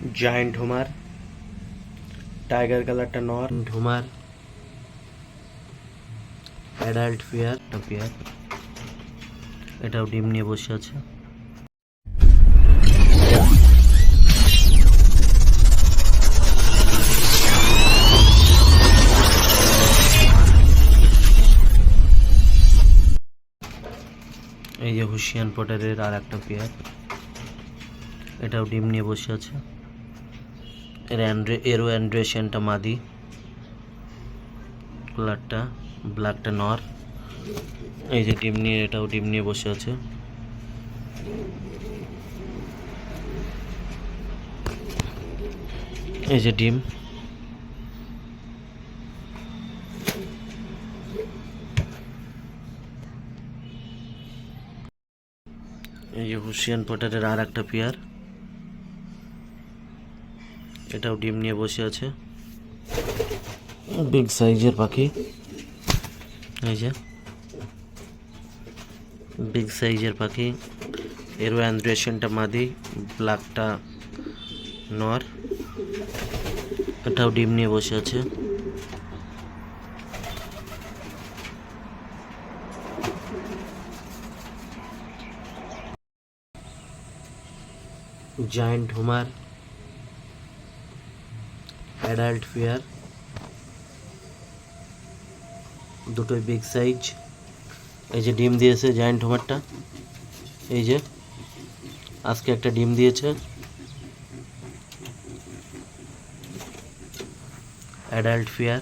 Giant Homer, tiger কালারটা নর Homer, adult pair, এটাও ডিম নিয়ে বসে আছে। এই যে হুশিয়ান পটারের আর একটা পেয়ার, এটাও ডিম নিয়ে বসে আছে। এরও অ্যান্ড্রেশিয়ানটা মাদি, কালারটা ব্ল্যাকটা নর। এই যে ডিম নিয়ে, এটাও ডিম নিয়ে বসে আছে। এই যে ডিম, এই যে হুশিয়ান পটারের আর একটা পেয়ার, এটাও ডিম নিয়ে বসে আছে। বিগ সাইজের পাখি, এই যে বিগ সাইজের পাখি, এরও অ্যান্ড্রেশিয়ানটা মাদি, ব্ল্যাকটা নর, এটাও ডিম নিয়ে বসে আছে। জায়ান্ট হোমার, অ্যাডাল্ট পেয়ার, দুটোই বিগ সাইজ। এই যে ডিম দিয়েছে জায়ান্ট হোমারটা, এই যে আজকে একটা ডিম দিয়েছে। Adult pair,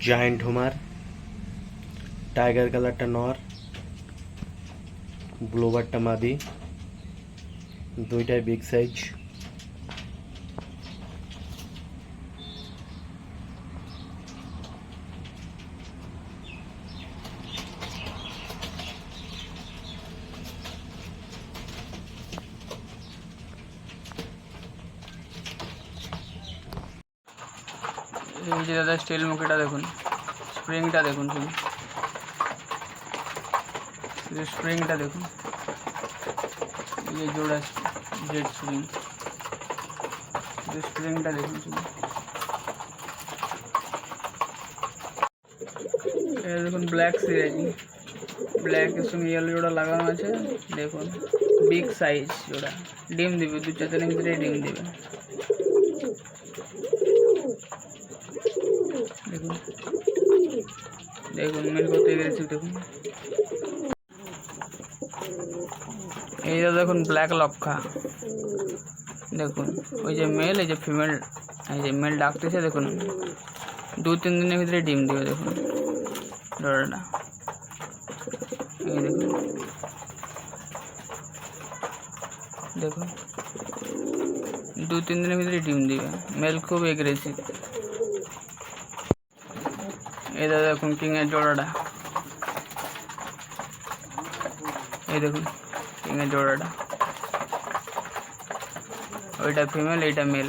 giant Homer, tiger কালারটা নর, ব্লোবারটা মাদি, দুইটাই বিগ সাইজ। এই যে দাদা স্টিল মুখিটা দেখুন, স্প্রিংটা দেখুন, শুধু স্প্রিংটা দেখুন। এই জোড়া জেড স্প্রিং, স্প্রিংটা দেখুন শুধু। এই দেখুন ব্ল্যাক সিরাজি, ব্ল্যাকের সঙ্গে ইয়েলো জোড়া লাগানো আছে। দেখুন বিগ সাইজ জোড়া, ডিম দিবে 2-4 দিনের ভিতরে ডিম দিবে। দেখুন দেখুন মেল কত এগ্রেসিভ দেখুন। এইটা দেখুন ব্ল্যাক লক্ষা, দেখুন ওই যে মেল, এই যে ফিমেল, এই যে মেল ডাকতেছে দেখুন। 2-3 দিনের ভিতরে ডিম দিবে দেখুন ডরাটা। এই দেখুন দেখুন 2-3 দিনের ভিতরে ডিম দিবে। মেল খুব এগ্রেসিভ। এই দেখুন কিংয়ের জোড়াটা, এই দেখুন কিংয়ের জোড়াটা, ওইটা ফিমেল এইটা মেল।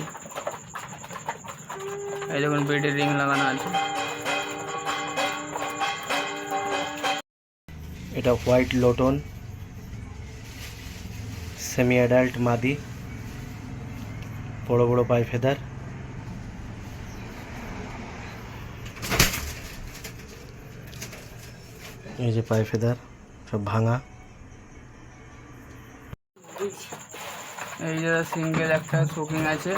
এই দেখুন বেডের রিং লাগানো আছে। এটা হোয়াইট লোটন, সেমি অ্যাডাল্ট মাদি, বড় বড় পায়ে ফেদার। এই যে পায়ে ফেদার সব ভাঙা। এই যে সিঙ্গেল একটা শোকিং আছে,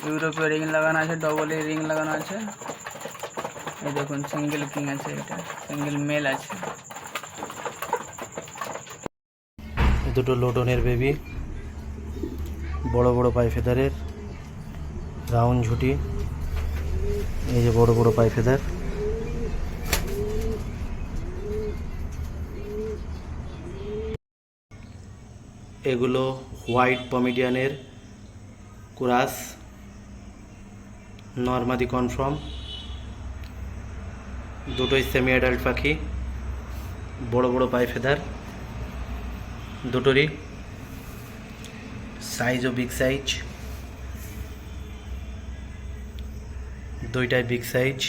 ইউরোপীয় রিং লাগানো আছে, ডবল রিং লাগানো আছে। এই দেখুন সিঙ্গেল কিং আছে, এটা সিঙ্গেল মেল আছে। দুটো লোটনের বেবি, বড় বড় পায়ে ফেদারের, রাউন্ড ঝুটি। এই যে বড় বড় পায়ে ফেদার। এগুলো হোয়াইট পমিডিয়ানের কুরাস, নর্মাদি কনফার্ম, দুটোই সেমি অ্যাডাল্ট পাখি, বড় বড় পায়ে ফেদার, দুটোরই সাইজও বিগ সাইজ, দুইটাই বিগ সাইজ।